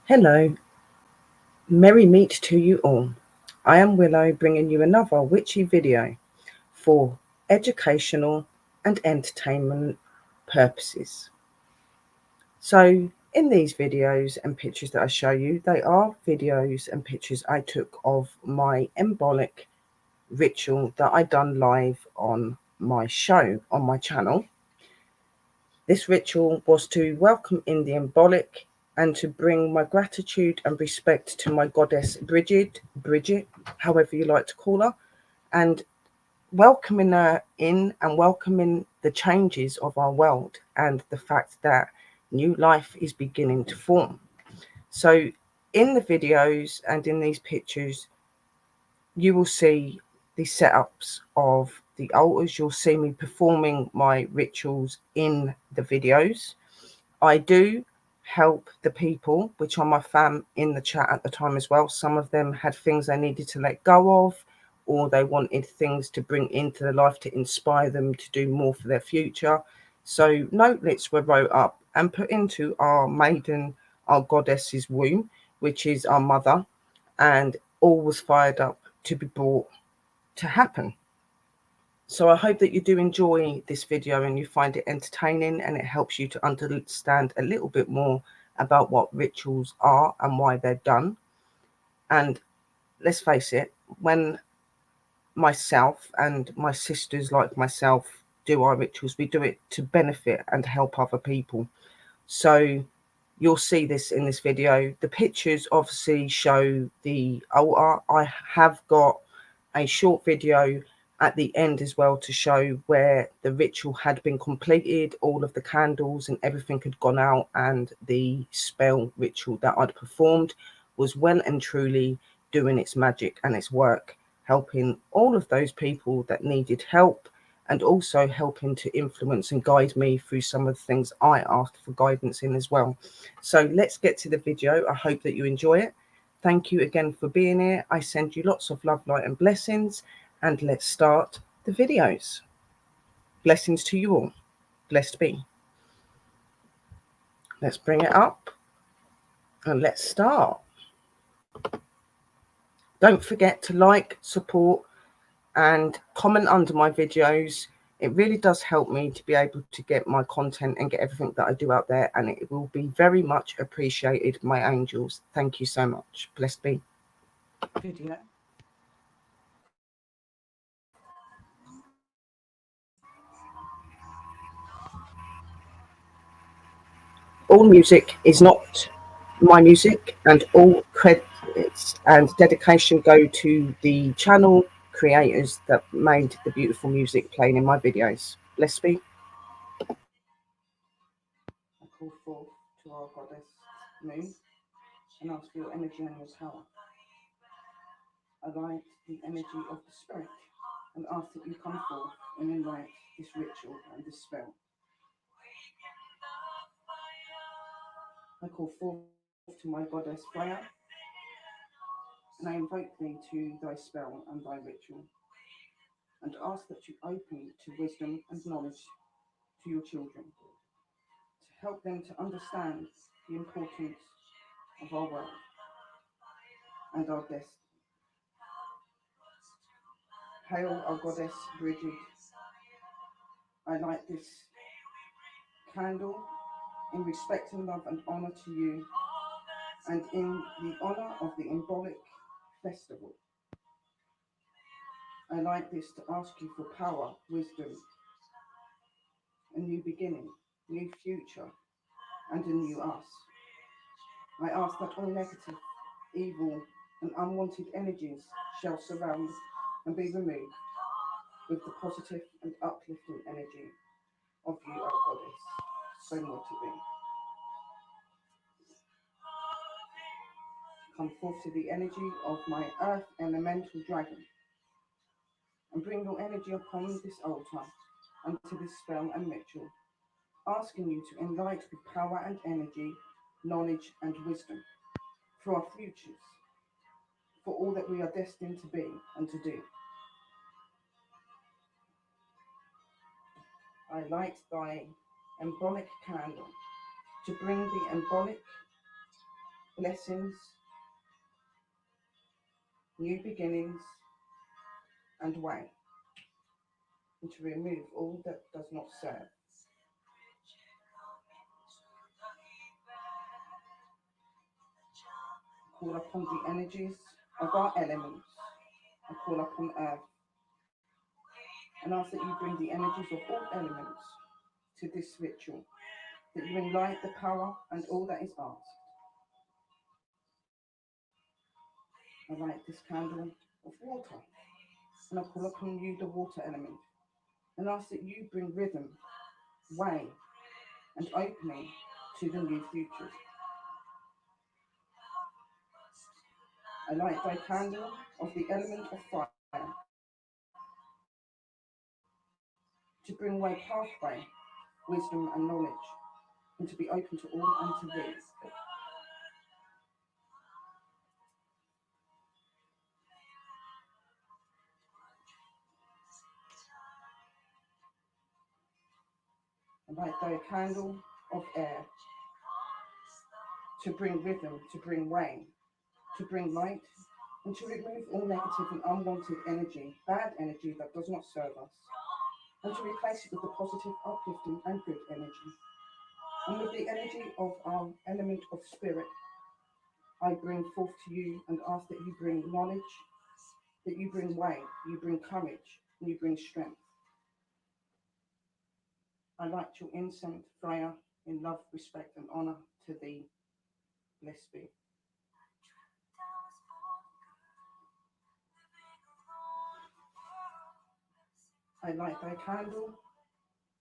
Hello, merry meet to you all. I am Willow, bringing you another witchy video for educational and entertainment purposes. So in these videos and pictures that I show you, they are videos and pictures I took of my Imbolc ritual that I done live on my show on my channel. This ritual was to welcome in the Imbolc and to bring my gratitude and respect to my goddess Bridget, however you like to call her, and welcoming her in and welcoming the changes of our world and the fact that new life is beginning to form. So in the videos and in these pictures, you will see the setups of the altars. You'll see me performing my rituals in the videos. I do help the people, which are my fam, in the chat at the time as well. Some of them had things they needed to let go of, or they wanted things to bring into their life to inspire them to do more for their future. So notelets were wrote up and put into our maiden, our goddess's womb, which is our mother, and all was fired up to be brought to happen. So I hope that you do enjoy this video and you find it entertaining and it helps you to understand a little bit more about what rituals are and why they're done. And let's face it, when myself and my sisters like myself do our rituals, we do it to benefit and help other people. So you'll see this in this video. The pictures obviously show the altar. I have got a short video at the end as well to show where the ritual had been completed, all of the candles and everything had gone out, and the spell ritual that I'd performed was well and truly doing its magic and its work, helping all of those people that needed help, and also helping to influence and guide me through some of the things I asked for guidance in as well. So let's get to the video. I hope that you enjoy it. Thank you again for being here. I send you lots of love, light and blessings, and let's start the videos. Blessings to you all. Blessed be. Let's bring it up and let's start. Don't forget to like, support and comment under my videos. It really does help me to be able to get my content and get everything that I do out there, and it will be very much appreciated, my angels. Thank you so much. Blessed be. Video. All music is not my music, and all credits and dedication go to the channel creators that made the beautiful music playing in my videos. Blessed be. I call forth to our goddess moon and ask for your energy and your power. I light the energy of the spirit and ask that you come forth and enlight this ritual and this spell. I call forth to my goddess Freya, and I invoke thee to thy spell and thy ritual, and ask that you open to wisdom and knowledge to your children, to help them to understand the importance of our world and our destiny. Hail our goddess Bridget. I light this candle in respect and love and honour to you, and in the honour of the Imbolc festival. I light this to ask you for power, wisdom, a new beginning, new future, and a new us. I ask that all negative, evil, and unwanted energies shall surround and be removed with the positive and uplifting energy of you, our goddess. So more to be. Come forth to the energy of my earth elemental dragon, and bring your energy upon this altar and to this spell and ritual, asking you to enlighten with power and energy, knowledge and wisdom for our futures, for all that we are destined to be and to do. I light thy embolic candle to bring the embolic blessings, new beginnings, and way, and to remove all that does not serve. Call upon the energies of our elements, and call upon earth, and ask that you bring the energies of all elements to this ritual, that you enlight the power and all that is asked. I light this candle of water, and I call upon you, the water element, and ask that you bring rhythm, way, and opening to the new future. I light thy candle of the element of fire to bring way pathway, wisdom and knowledge, and to be open to all and to thee. I light thy candle of air to bring rhythm, to bring way, to bring light, and to remove all negative and unwanted energy, bad energy that does not serve us, and to replace it with the positive, uplifting, and good energy. And with the energy of our element of spirit, I bring forth to you and ask that you bring knowledge, that you bring way, you bring courage, and you bring strength. I light your incense, Freya, in love, respect, and honor to thee. Blessed be. I light thy candle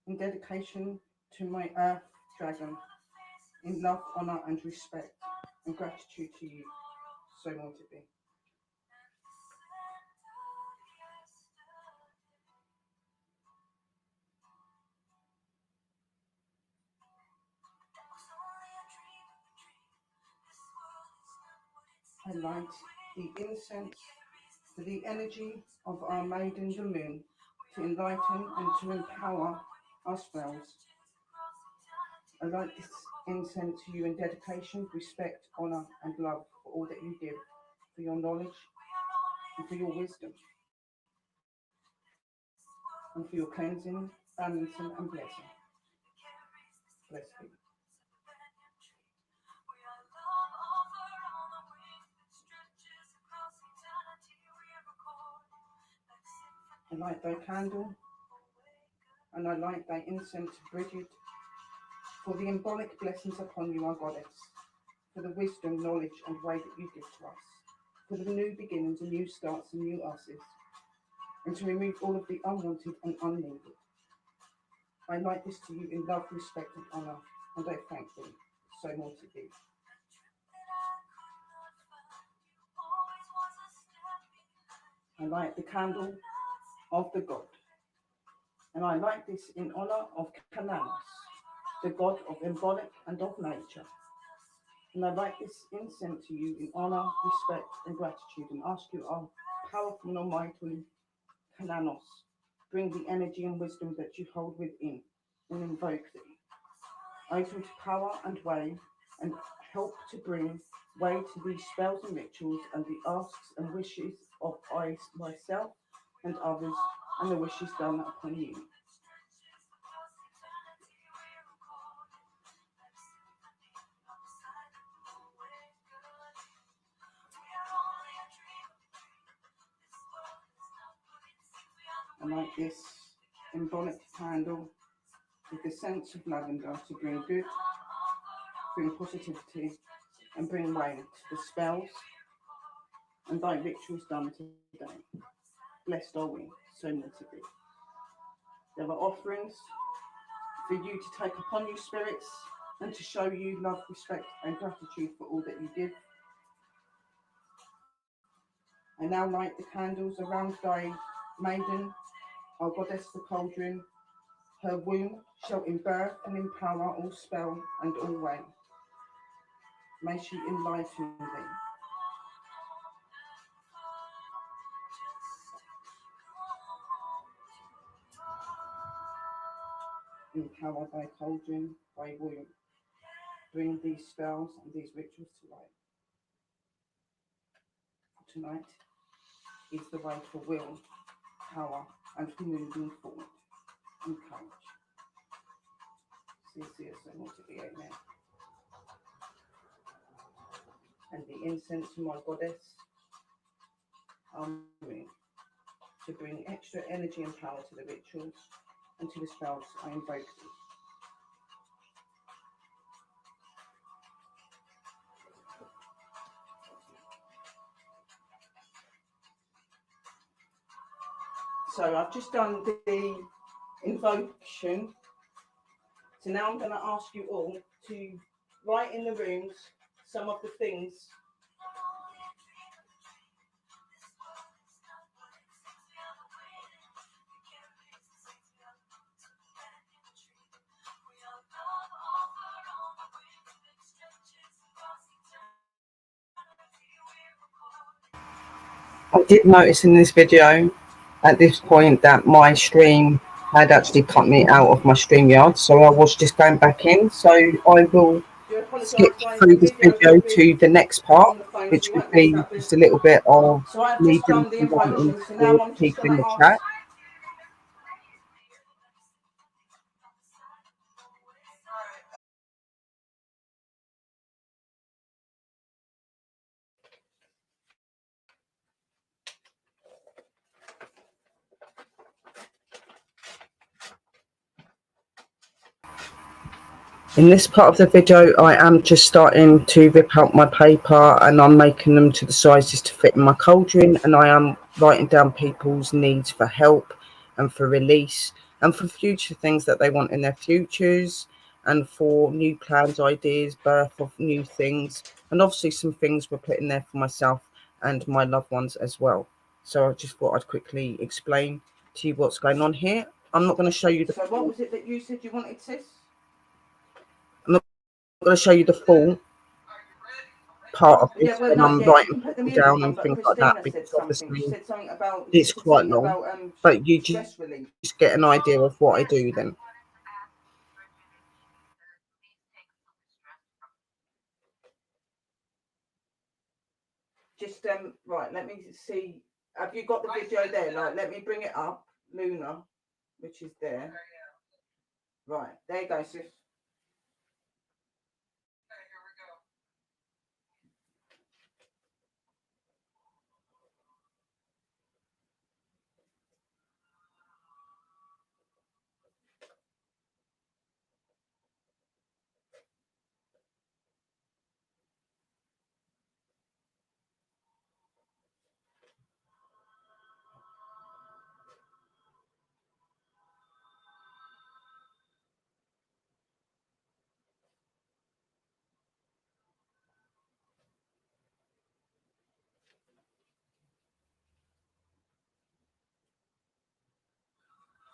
in dedication to my earth dragon, in love, honor, and respect, and gratitude to you. So want it be. I light the incense for the energy of our maiden, the moon, to enlighten and to empower our spells. I light this incense to you in dedication, respect, honor, and love for all that you give, for your knowledge, and for your wisdom, and for your cleansing, balancing, and blessing. Blessed be. I light thy candle, and I light thy incense, Bridget, for the Imbolc blessings upon you, our goddess, for the wisdom, knowledge, and way that you give to us, for the new beginnings and new starts and new us's, and to remove all of the unwanted and unneeded. I light this to you in love, respect, and honor, and I thank thee. So more to be. I light the candle of the god, and I light this in honor of Cananos, the god of Imbolc and of nature. And I light this incense to you in honor, respect, and gratitude, and ask you, our powerful and almighty Cananos, bring the energy and wisdom that you hold within, and invoke thee. Open to power and way, and help to bring way to these spells and rituals, and the asks and wishes of I, myself, and others, and the wishes done upon you. I light this Imbolc candle with the sense of lavender to bring good, bring positivity, and bring way to the spells and thy rituals done today. Blessed are we, so more to be. There are offerings for you to take upon you, spirits, and to show you love, respect, and gratitude for all that you give. I now light the candles around thy maiden, our goddess the cauldron. Her womb shall embirth and empower all spell and all way. May she enlighten thee. Empower thy cauldron, thy womb. Bring these spells and these rituals to light. tonight is the way for will, power, and for moving forward and courage. See, so motivate now. And the incense to my goddess, to bring extra energy and power to the rituals and to the spells I invoke them. So I've just done the invocation. So now I'm going to ask you all to write in the rooms some of the things I did notice in this video at this point that my stream had actually cut me out of my StreamYard, so I was just going back in. So I will skip through this video to the next part, which would be just a little bit of me doing some writing for the people in the chat. In this part of the video, I am just starting to rip out my paper and I'm making them to the sizes to fit in my cauldron, and I am writing down people's needs for help and for release and for future things that they want in their futures, and for new plans, ideas, birth of new things, and obviously some things were put in there for myself and my loved ones as well. So I just thought I'd quickly explain to you what's going on here. I'm not going to show you the... So what was it that you said you wanted, sis? I'm not going to show you the full part of this when I'm writing people down and things like that, because obviously it's quite long, but you just get an idea of what I do then. Just right, let me see. Have you got the video there? Like, let me bring it up, Luna, which is there. Right, there you go, sis.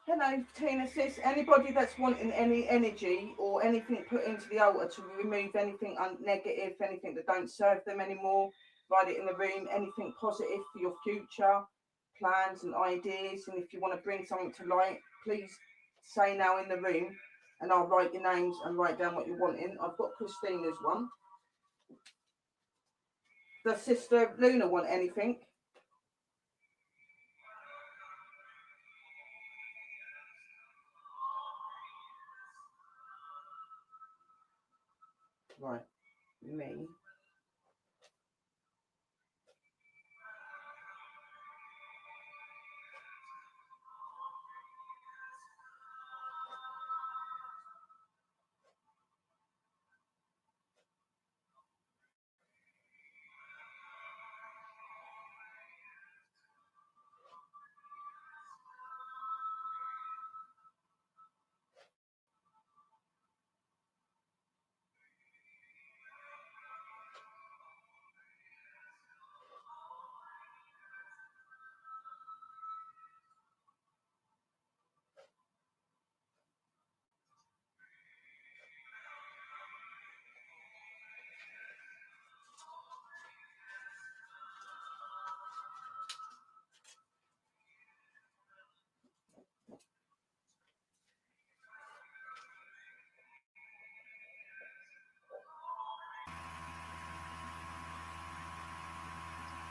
Hello, Tina, sis. Anybody that's wanting any energy or anything put into the altar to remove anything negative, anything that don't serve them anymore, write it in the room. Anything positive for your future plans and ideas. And if you want to bring something to light, please say now in the room, and I'll write your names and write down what you're wanting. I've got Christina's one. Does Sister Luna want anything? Right, me.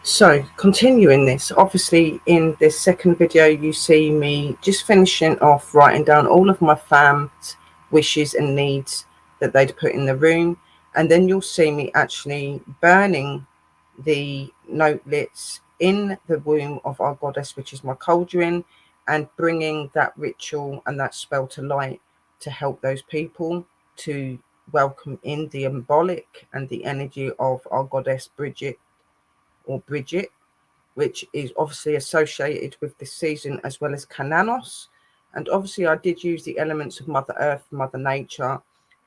So continuing this, obviously in this second video you see me just finishing off writing down all of my fam's wishes and needs that they'd put in the room, and then you'll see me actually burning the notelets in the womb of our goddess, which is my cauldron, and bringing that ritual and that spell to light to help those people to welcome in the Imbolc and the energy of our goddess Bridget, which is obviously associated with this season, as well as Cananos. And obviously I did use the elements of Mother Earth, Mother Nature.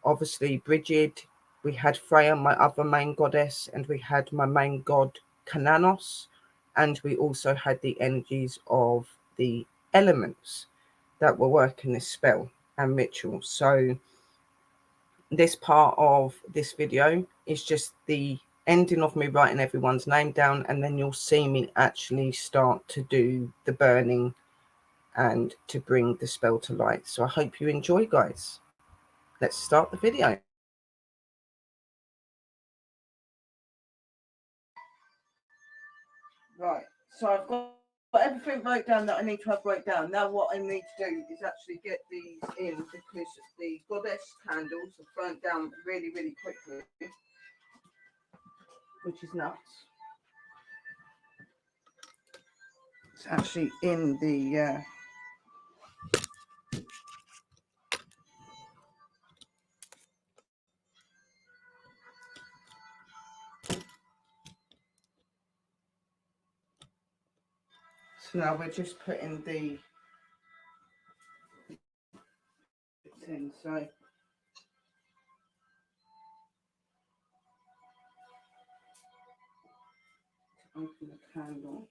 Obviously Bridget, we had Freya, my other main goddess, and we had my main god Cananos, and we also had the energies of the elements that were working this spell and ritual. So this part of this video is just the ending of me writing everyone's name down, and then you'll see me actually start to do the burning and to bring the spell to light. So I hope you enjoy, guys. Let's start the video. Right, so I've got everything wrote down that I need to have wrote down. Now what I need to do is actually get these in, because the goddess candles are burnt down really, really quickly, which is nuts. It's actually in the so now we're just putting the bits in. So open the candle.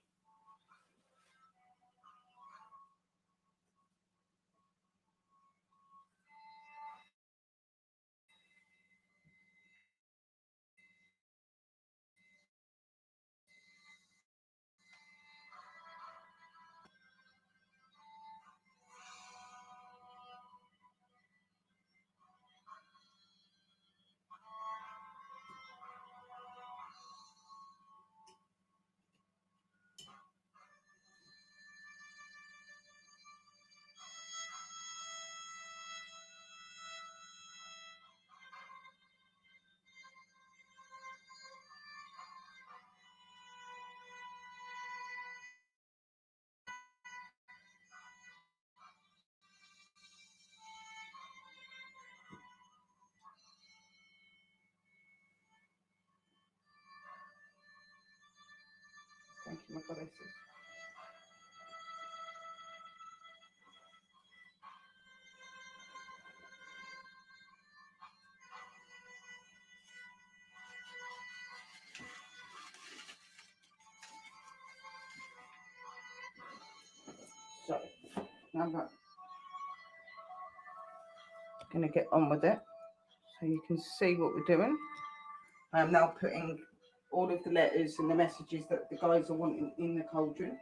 Thank you, my goddesses. So now I'm going to get on with it so you can see what we're doing. I am now putting all of the letters and the messages that the guys are wanting in the cauldron.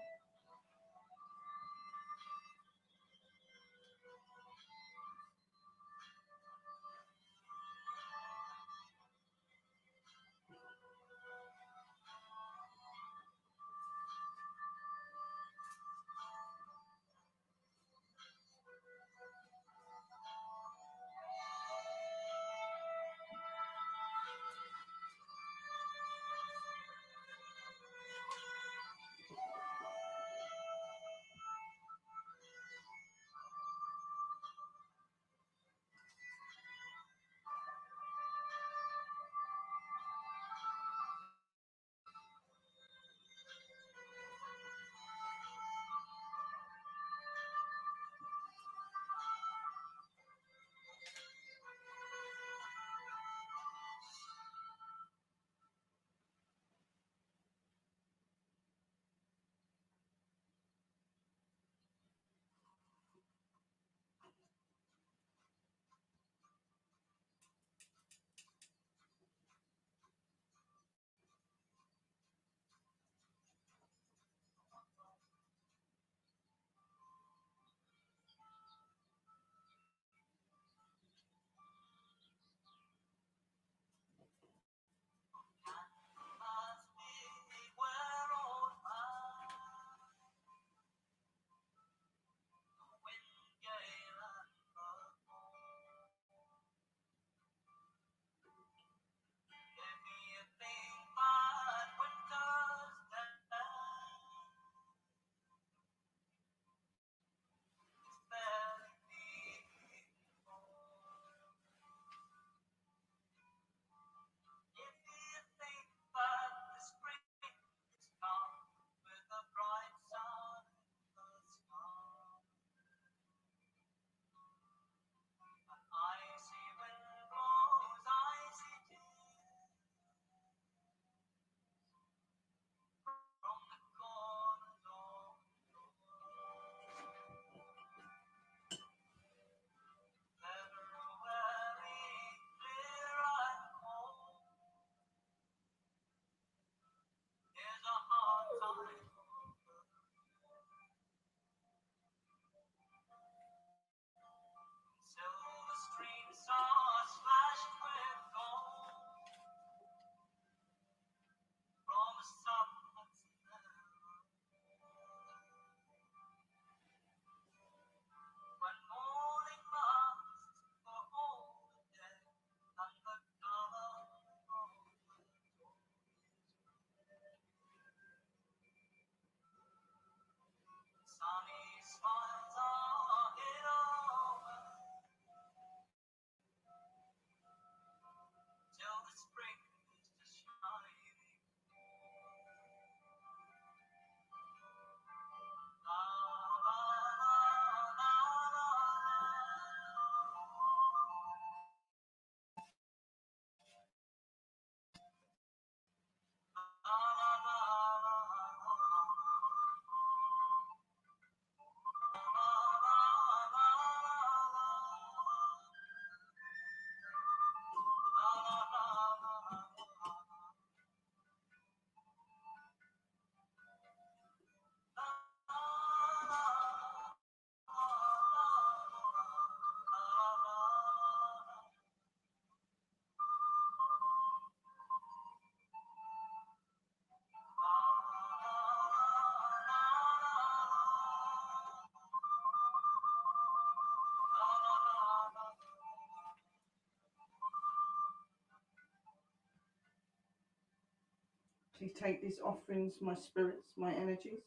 Please take these offerings, my spirits, my energies,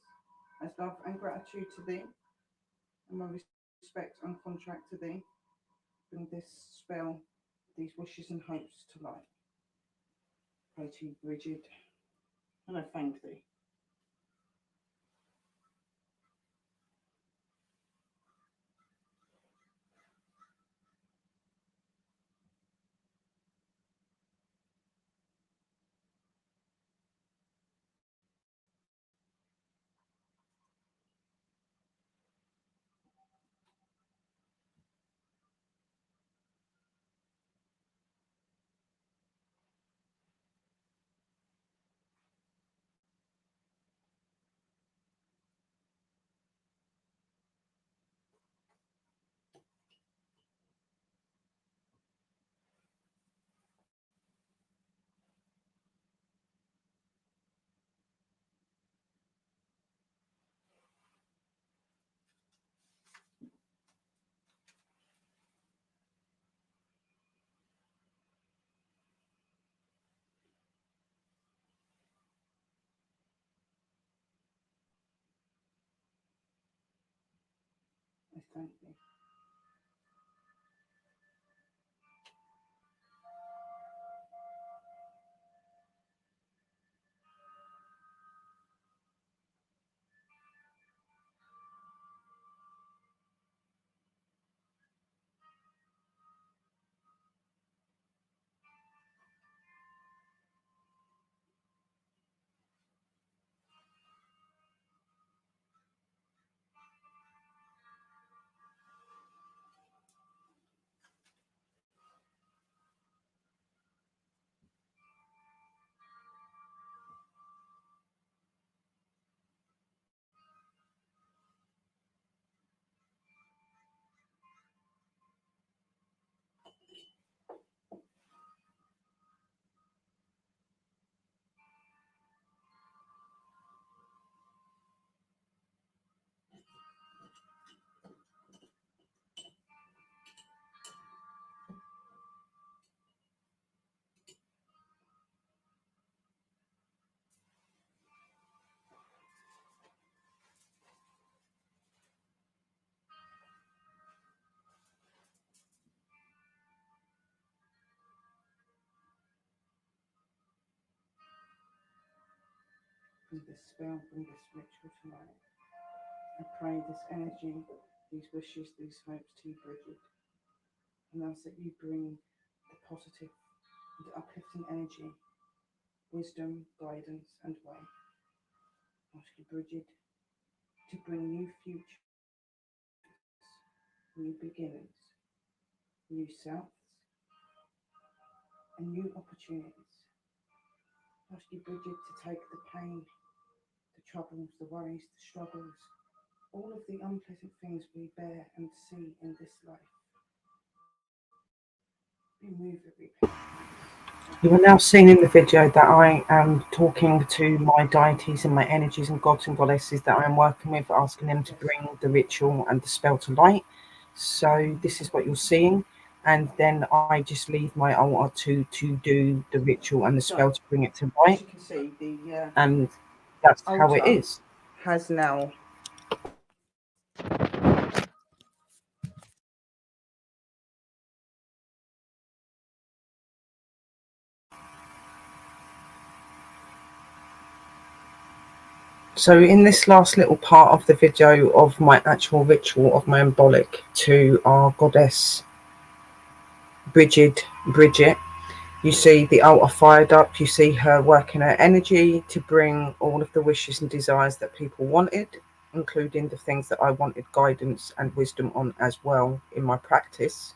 as love and gratitude to thee, and my respect and contract to thee. Bring this spell, these wishes and hopes to light. Pray to you, Bridget, and I thank thee. I thank thee. Bring this spell, bring this ritual to light. I pray this energy, these wishes, these hopes to you, Bridget, and ask that you bring the positive and uplifting energy, wisdom, guidance, and way. I ask you, Bridget, to bring new futures, new beginnings, new selves, and new opportunities. I ask you, Bridget, to take the pain, the troubles, the worries, the struggles, all of the unpleasant things we bear and see in this life. Remove every pain. You are now seeing in the video that I am talking to my deities and my energies and gods and goddesses that I am working with, asking them to bring the ritual and the spell to light. So this is what you're seeing, and then I just leave my altar to do the ritual and the spell to bring it to light. As you can see, and that's how it is. Has now So in this last little part of the video of my actual ritual of my Imbolc to our goddess Bridget, you see the altar fired up, you see her working her energy to bring all of the wishes and desires that people wanted, including the things that I wanted guidance and wisdom on as well in my practice.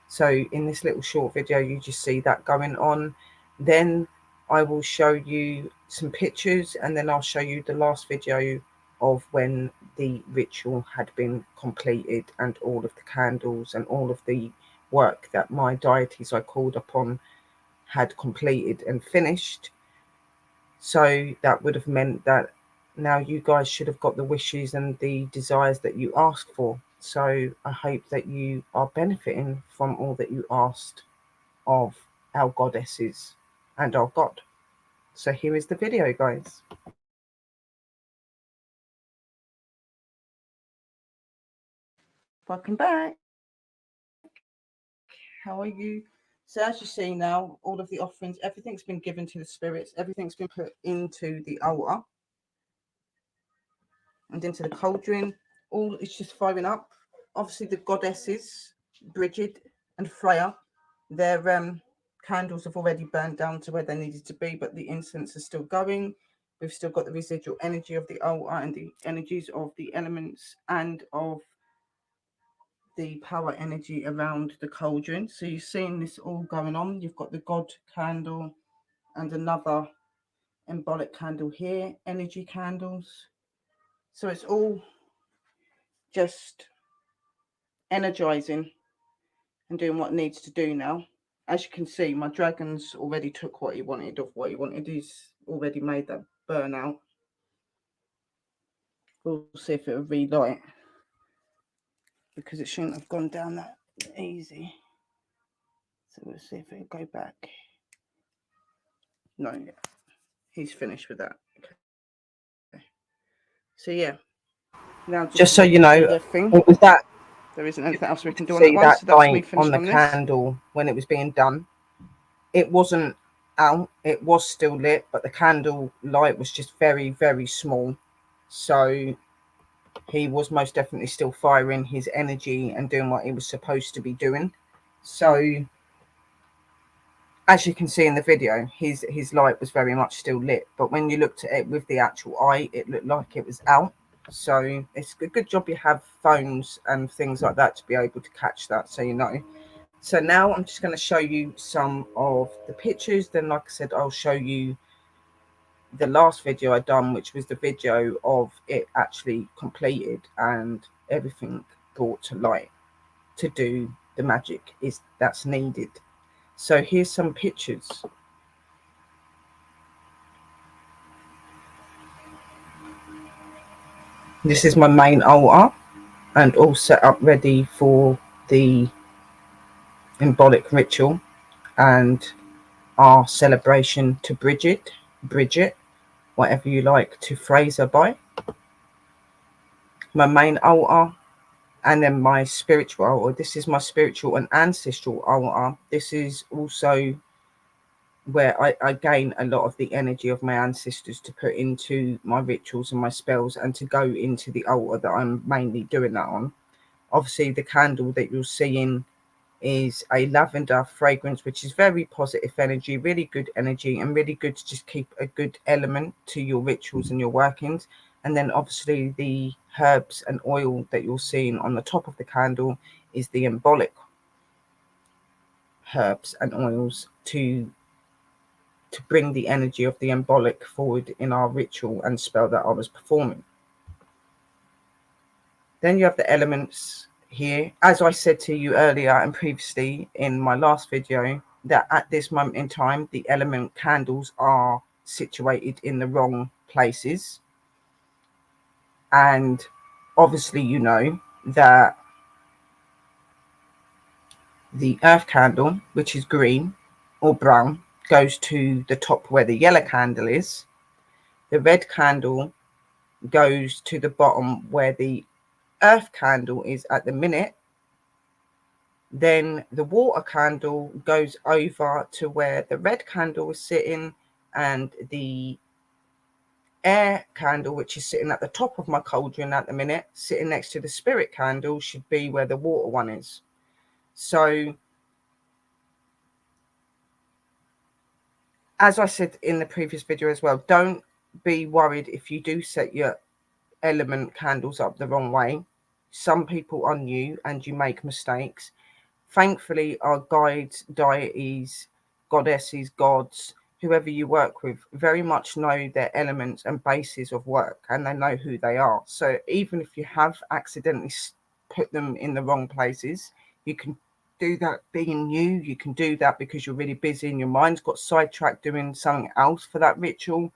So in this little short video, you just see that going on. Then I will show you some pictures, and then I'll show you the last video of when the ritual had been completed and all of the candles and all of the work that my deities I called upon had completed and finished. So that would have meant that now you guys should have got the wishes and the desires that you asked for. So I hope that you are benefiting from all that you asked of our goddesses and our God. So here is the video, guys. Welcome back. How are you? So as you see now, all of the offerings, everything's been given to the spirits, everything's been put into the altar and into the cauldron. All is just firing up. Obviously the goddesses, Bridget and Freya, their candles have already burned down to where they needed to be, but the incense is still going. We've still got the residual energy of the altar and the energies of the elements and of the power energy around the cauldron. So you're seeing this all going on. You've got the God candle and another Imbolc candle here, energy candles. So it's all just energizing and doing what it needs to do now. As you can see, my dragon's already took what he wanted of what he wanted. He's already made that burn out. We'll see if it'll relight, because it shouldn't have gone down that easy. So we'll see if it'll go back. No, yeah. He's finished with that. Okay. So yeah. Now just so you know, it was that. There isn't anything else we can do on that one. So that's me finished on the candle when it was being done. It wasn't out, it was still lit, but the candle light was just very, very small. So he was most definitely still firing his energy and doing what he was supposed to be doing. So as you can see in the video, his light was very much still lit, but when you looked at it with the actual eye, it looked like it was out. So it's a good job you have phones and things like that to be able to catch that, so you know. So now I'm just going to show you some of the pictures. Then, like I said, I'll show you the last video I done, which was the video of it actually completed and everything brought to light to do the magic that's needed. So here's some pictures. This is my main altar and all set up ready for the Imbolc ritual and our celebration to Bridget, whatever you like to phrase her by. My main altar, and then my spiritual altar. This is my spiritual and ancestral altar. This is also where I gain a lot of the energy of my ancestors to put into my rituals and my spells and to go into the altar that I'm mainly doing that on. Obviously, the candle that you're seeing is a lavender fragrance, which is very positive energy, really good energy, and really good to just keep a good element to your rituals and your workings. And then obviously the herbs and oil that you're seeing on the top of the candle is the Imbolc herbs and oils to bring the energy of the Imbolc forward in our ritual and spell that I was performing. Then you have the elements here. As I said to you earlier and previously in my last video, that at this moment in time, the element candles are situated in the wrong places. And obviously, you know that the earth candle, which is green or brown, goes to the top where the yellow candle is. The red candle goes to the bottom where the earth candle is at the minute. Then the water candle goes over to where the red candle is sitting, and the air candle, which is sitting at the top of my cauldron at the minute, sitting next to the spirit candle, should be where the water one is. So as I said in the previous video as well, don't be worried if you do set your element candles up the wrong way. Some people are new and you make mistakes. Thankfully, our guides, deities, goddesses, gods, whoever you work with, very much know their elements and bases of work, and they know who they are. So even if you have accidentally put them in the wrong places, you can do that being new. You can do that because you're really busy and your mind's got sidetracked doing something else for that ritual.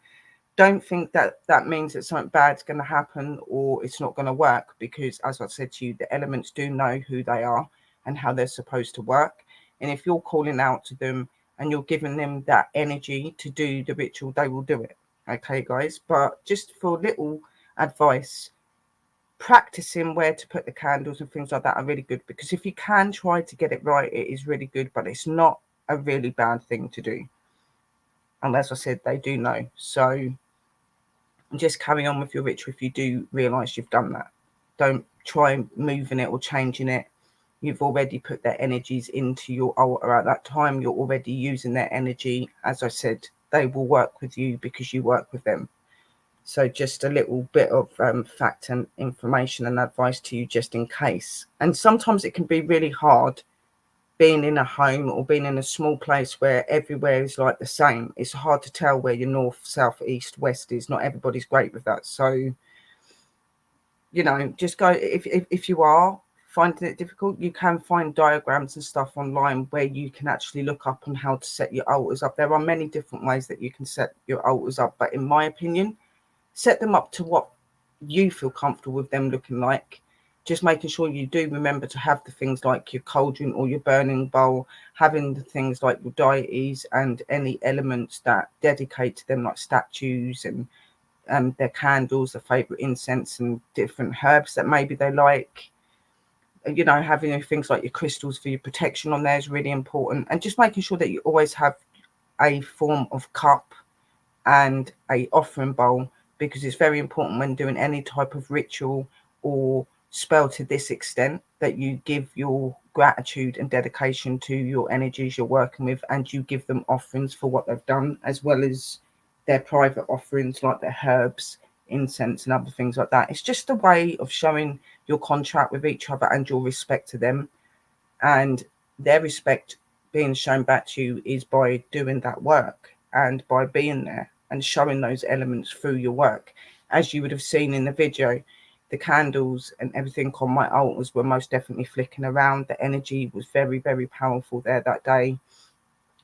Don't think that that means that something bad's going to happen or it's not going to work, because as I said to you, the elements do know who they are and how they're supposed to work. And if you're calling out to them and you're giving them that energy to do the ritual, they will do it. Okay, guys, but just for little advice, practicing where to put the candles and things like that are really good, because if you can try to get it right, it is really good, but it's not a really bad thing to do. And as I said, they do know. So just carry on with your ritual if you do realise you've done that. Don't try moving it or changing it. You've already put their energies into your altar at that time. You're already using their energy. As I said, they will work with you because you work with them. So just a little bit of fact and information and advice to you just in case. And sometimes it can be really hard being in a home or being in a small place where everywhere is like the same. It's hard to tell where your north, south, east, west is. Not everybody's great with that. So, you know, just go, if you are finding it difficult, you can find diagrams and stuff online where you can actually look up on how to set your altars up. There are many different ways that you can set your altars up, but in my opinion, set them up to what you feel comfortable with them looking like. Just making sure you do remember to have the things like your cauldron or your burning bowl, having the things like your deities and any elements that dedicate to them, like statues and their candles, their favorite incense and different herbs that maybe they like. You know, having things like your crystals for your protection on there is really important. And just making sure that you always have a form of cup and a offering bowl, because it's very important when doing any type of ritual or spell to this extent that you give your gratitude and dedication to your energies you're working with, and you give them offerings for what they've done, as well as their private offerings like their herbs, incense and other things like that. It's just a way of showing your contract with each other and your respect to them, and their respect being shown back to you is by doing that work and by being there and showing those elements through your work. As you would have seen in the video, the candles and everything on my altars were most definitely flicking around. The energy was very, very powerful there that day.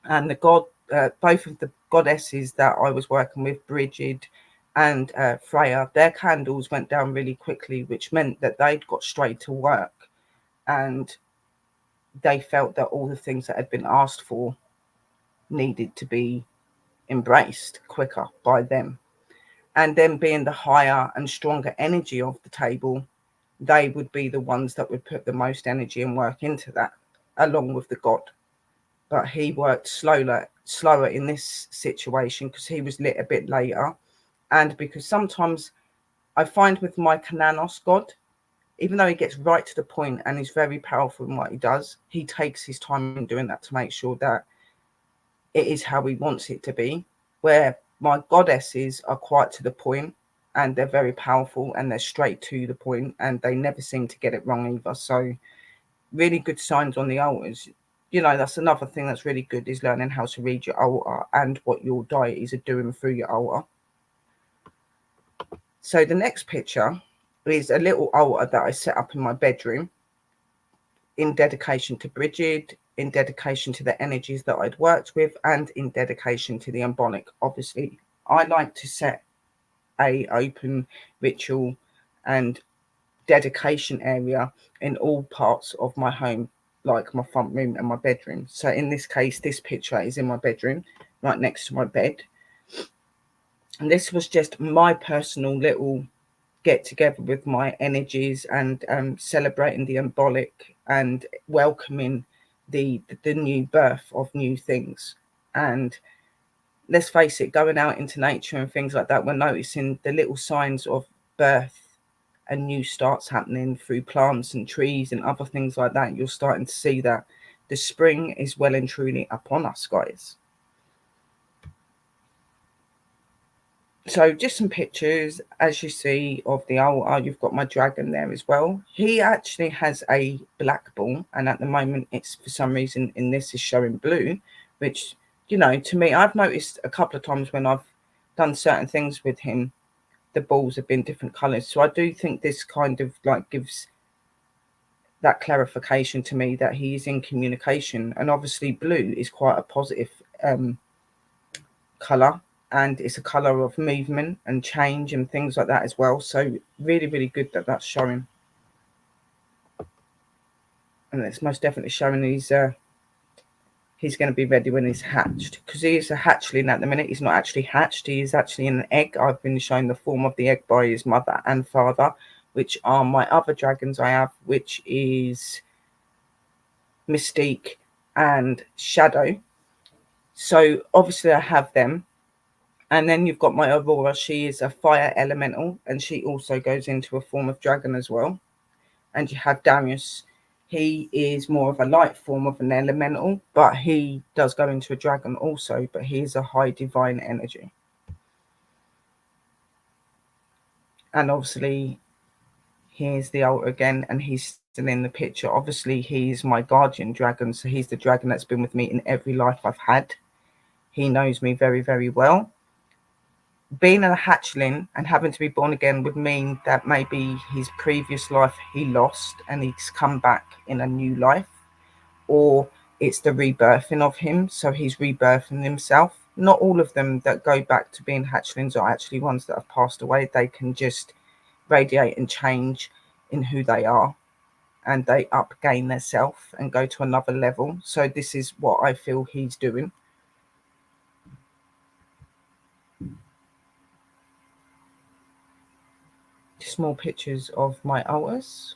And both of the goddesses that I was working with, Bridget and Freya, their candles went down really quickly, which meant that they'd got straight to work, and they felt that all the things that had been asked for needed to be embraced quicker by them. And then being the higher and stronger energy of the table, they would be the ones that would put the most energy and work into that, along with the god. But he worked slower in this situation because he was lit a bit later. And because sometimes I find with my Kananos god, even though he gets right to the point and is very powerful in what he does, he takes his time in doing that to make sure that it is how he wants it to be. Where my goddesses are quite to the point and they're very powerful and they're straight to the point and they never seem to get it wrong either. So really good signs on the altars. You know, that's another thing that's really good, is learning how to read your altar and what your deities are doing through your altar. So the next picture is a little altar that I set up in my bedroom in dedication to Bridget, in dedication to the energies that I'd worked with, and in dedication to the Imbolc. Obviously, I like to set a open ritual and dedication area in all parts of my home, like my front room and my bedroom. So in this case, this picture is in my bedroom, right next to my bed. And this was just my personal little get together with my energies and celebrating the Imbolc and welcoming the new birth of new things. And let's face it, going out into nature and things like that, we're noticing the little signs of birth and new starts happening through plants and trees and other things like that. You're starting to see that the spring is well and truly upon us, guys. So just some pictures, as you see, of the altar. You've got my dragon there as well. He actually has a black ball, and at the moment it's, for some reason in this, is showing blue, which, you know, to me, I've noticed a couple of times when I've done certain things with him, the balls have been different colors. So I do think this kind of like gives that clarification to me that he is in communication. And obviously blue is quite a positive color, and it's a color of movement and change and things like that as well. So really, really good that that's showing. And it's most definitely showing these he's going to be ready when he's hatched, because he is a hatchling at the minute. He's not actually hatched. He is actually an egg. I've been shown the form of the egg by his mother and father, which are my other dragons I have, which is Mystique and Shadow. So obviously I have them. And then you've got my Aurora. She is a fire elemental, and she also goes into a form of dragon as well. And you have Darius. He is more of a light form of an elemental, but he does go into a dragon also, but he is a high divine energy. And obviously, here's the altar again, and he's still in the picture. Obviously, he's my guardian dragon, so he's the dragon that's been with me in every life I've had. He knows me very, very well. Being a hatchling and having to be born again would mean that maybe his previous life he lost and he's come back in a new life, or it's the rebirthing of him, so he's rebirthing himself. Not all of them that go back to being hatchlings are actually ones that have passed away. They can just radiate and change in who they are, and they upgain their self and go to another level. So this is what I feel he's doing. Small pictures of my altars.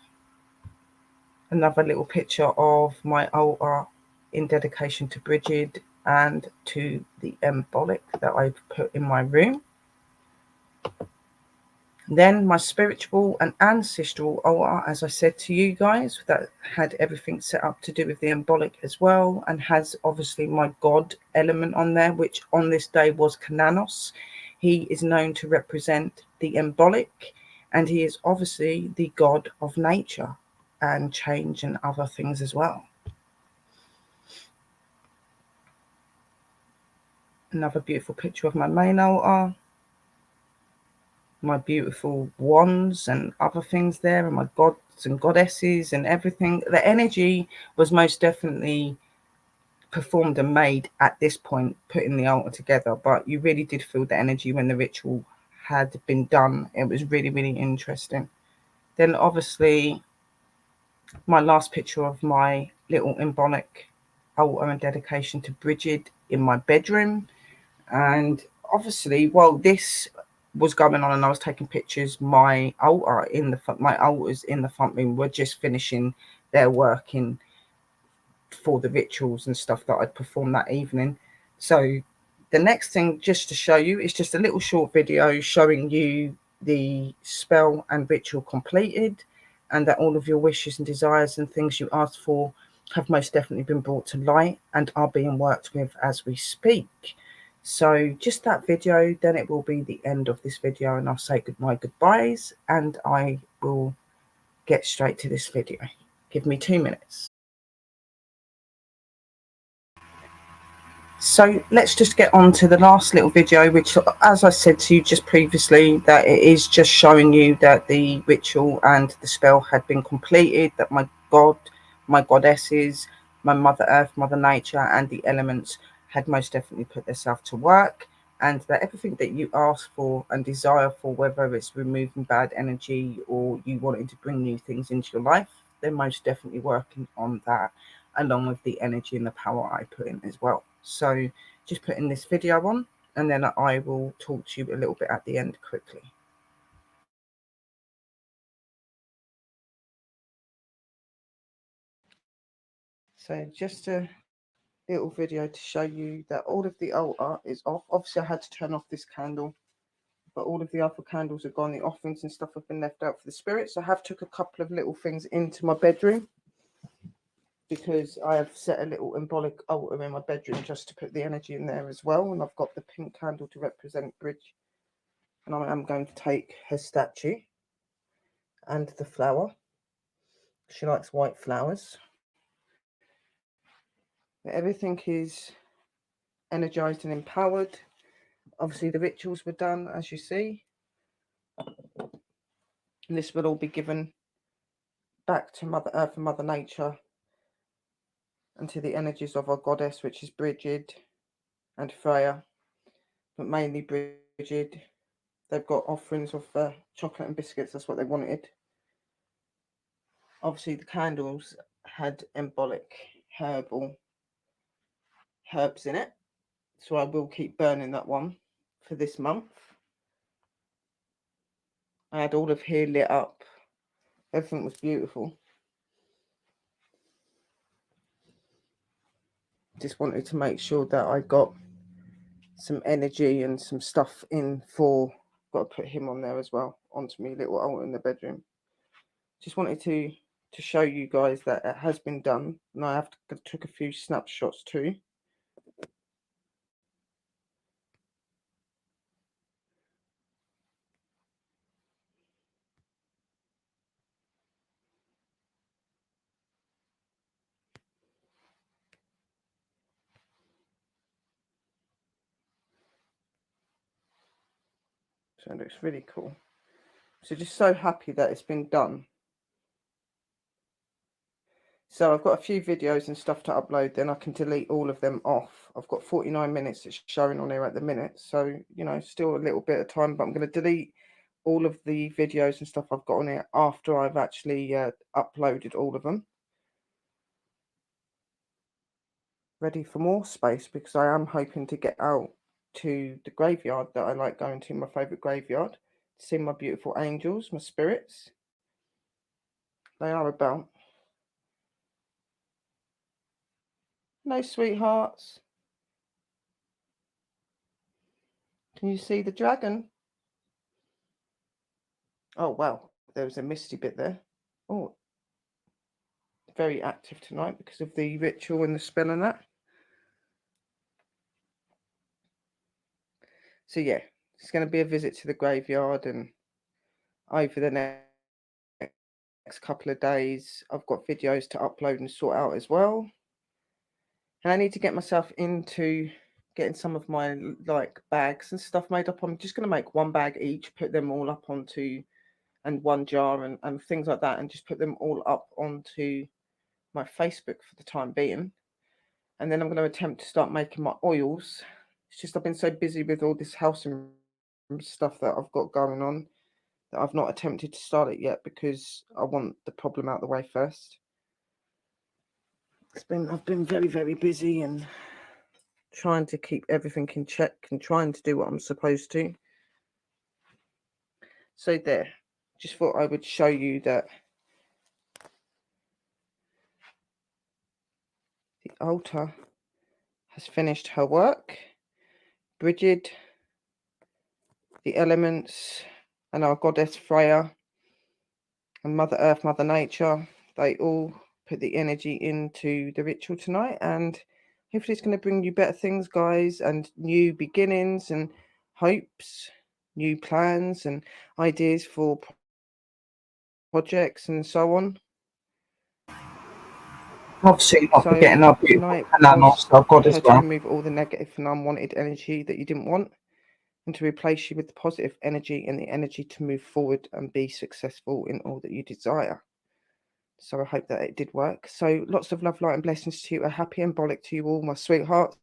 Another little picture of my altar in dedication to Bridget and to the Imbolc that I've put in my room. Then my spiritual and ancestral altar, as I said to you guys, that had everything set up to do with the Imbolc as well, and has obviously my God element on there, which on this day was Kananos. He is known to represent the Imbolc, and he is obviously the god of nature and change and other things as well. Another beautiful picture of my main altar. My beautiful wands and other things there, and my gods and goddesses and everything. The energy was most definitely performed and made at this point, putting the altar together, but you really did feel the energy when the ritual had been done. It was really, really interesting. Then obviously my last picture of my little Imbolc altar and dedication to Bridget in my bedroom. And obviously, while this was going on and I was taking pictures, my altars in the front room were just finishing their work for the rituals and stuff that I'd performed that evening. So the next thing, just to show you, is just a little short video showing you the spell and ritual completed, and that all of your wishes and desires and things you asked for have most definitely been brought to light and are being worked with as we speak. So just that video, then it will be the end of this video, and I'll say my goodbyes, and I will get straight to this video. Give me 2 minutes. So let's just get on to the last little video, which, as I said to you just previously, that it is just showing you that the ritual and the spell had been completed, that my God, my goddesses, my Mother Earth, Mother Nature, and the elements had most definitely put themselves to work, and that everything that you ask for and desire for, whether it's removing bad energy or you wanting to bring new things into your life, they're most definitely working on that, along with the energy and the power I put in as well. So just putting this video on, and then I will talk to you a little bit at the end quickly. So just a little video to show you that all of the altar is off. Obviously I had to turn off this candle, but all of the other candles are gone. The offerings and stuff have been left out for the spirits. I have took a couple of little things into my bedroom, because I have set a little Imbolc altar in my bedroom just to put the energy in there as well. And I've got the pink candle to represent Bridge, and I am going to take her statue and the flower. She likes white flowers. But everything is energized and empowered. Obviously the rituals were done, as you see, and this will all be given back to Mother Earth and Mother Nature, and to the energies of our goddess, which is Bridget and Freya, but mainly Bridget. They've got offerings of chocolate and biscuits. That's what they wanted. Obviously the candles had Imbolc herbal herbs in it. So I will keep burning that one for this month. I had all of here lit up. Everything was beautiful. Just wanted to make sure that I got some energy and some stuff in for, got to put him on there as well, onto me little altar in the bedroom. Just wanted to show you guys that it has been done, and I took a few snapshots too. So it looks really cool. So just so happy that it's been done. So I've got a few videos and stuff to upload, then I can delete all of them off. I've got 49 minutes it's showing on here at the minute. So, you know, still a little bit of time, but I'm going to delete all of the videos and stuff I've got on here after I've actually uploaded all of them. Ready for more space, because I am hoping to get out to the graveyard that I like going to, my favourite graveyard, to see my beautiful angels, my spirits. They are about. No, sweethearts. Can you see the dragon? Oh, wow. There was a misty bit there. Oh, very active tonight because of the ritual and the spell and that. So, yeah, it's going to be a visit to the graveyard, and over the next couple of days, I've got videos to upload and sort out as well. And I need to get myself into getting some of my bags and stuff made up. I'm just going to make one bag each, put them all up onto, and one jar and things like that, and just put them all up onto my Facebook for the time being. And then I'm going to attempt to start making my oils. It's just I've been so busy with all this house and stuff that I've got going on that I've not attempted to start it yet, because I want the problem out of the way first. I've been very, very busy and trying to keep everything in check and trying to do what I'm supposed to. So there, just thought I would show you that the altar has finished her work. Bridget, the elements, and our goddess Freya, and Mother Earth, Mother Nature, they all put the energy into the ritual tonight, and hopefully it's going to bring you better things, guys, and new beginnings and hopes, new plans and ideas for projects and so on. Obviously not forgetting our beautiful Kalanos, our god as well. To remove all the negative and unwanted energy that you didn't want, and to replace you with the positive energy and the energy to move forward and be successful in all that you desire. So I hope that it did work. So lots of love, light and blessings to you. A happy Imbolc to you all, my sweethearts.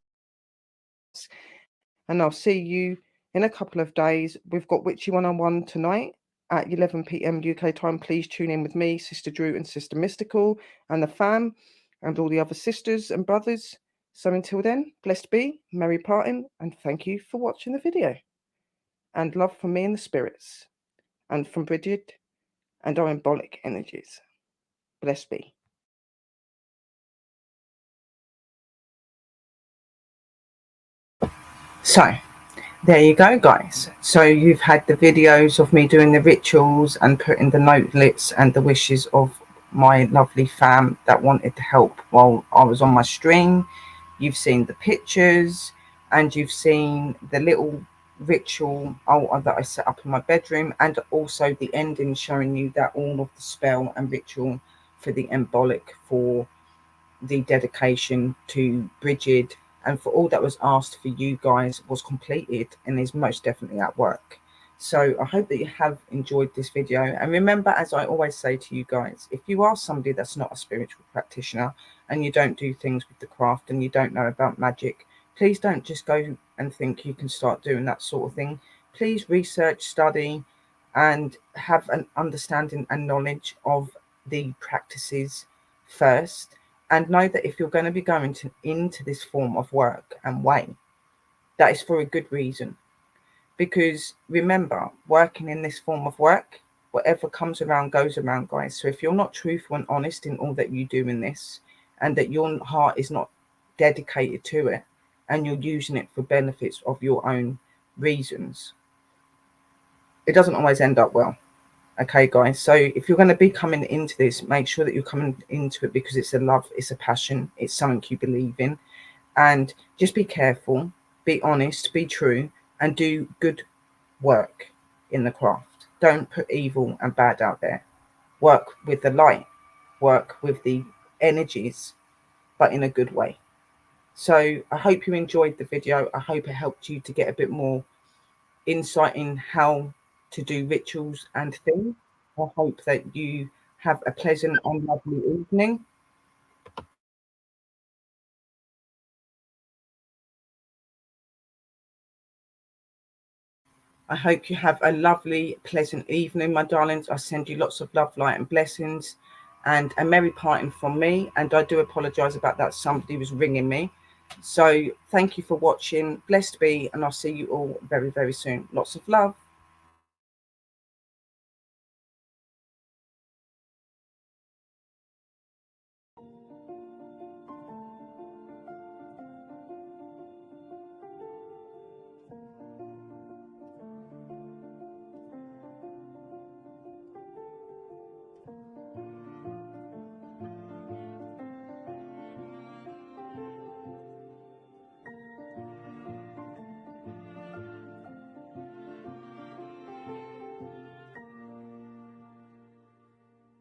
And I'll see you in a couple of days. We've got Witchy 101 tonight at 11 p.m. UK time. Please tune in with me, Sister Drew and Sister Mystical and the fam and all the other sisters and brothers. So until then, blessed be, merry parting, and thank you for watching the video. And love from me and the spirits, and from Bridget and our Imbolc energies. Blessed be. So, there you go, guys. So you've had the videos of me doing the rituals and putting the notelets and the wishes of my lovely fam that wanted to help while I was on my stream. You've seen the pictures, and you've seen the little ritual altar that I set up in my bedroom, and also the ending showing you that all of the spell and ritual for the Imbolc, for the dedication to Bridget, and for all that was asked for you guys was completed and is most definitely at work. So I hope that you have enjoyed this video, and remember, as I always say to you guys, if you are somebody that's not a spiritual practitioner and you don't do things with the craft and you don't know about magic, please don't just go and think you can start doing that sort of thing. Please research, study, and have an understanding and knowledge of the practices first, And know that if you're going to be going into this form of work and way, that is for a good reason. Because remember, working in this form of work, whatever comes around goes around, guys. So if you're not truthful and honest in all that you do in this, and that your heart is not dedicated to it, and you're using it for benefits of your own reasons, it doesn't always end up well. Okay, guys. So if you're going to be coming into this, make sure that you're coming into it because it's a love, it's a passion, it's something you believe in. And just be careful, be honest, be true, and do good work in the craft. Don't put evil and bad out there. Work with the light, work with the energies, but in a good way. So I hope you enjoyed the video. I hope it helped you to get a bit more insight in how to do rituals and things. I hope that you have a pleasant and lovely evening. I hope you have a lovely, pleasant evening, my darlings. I send you lots of love, light, and blessings, and a merry parting from me. And I do apologise about that. Somebody was ringing me. So thank you for watching. Blessed be, and I'll see you all very, very soon. Lots of love.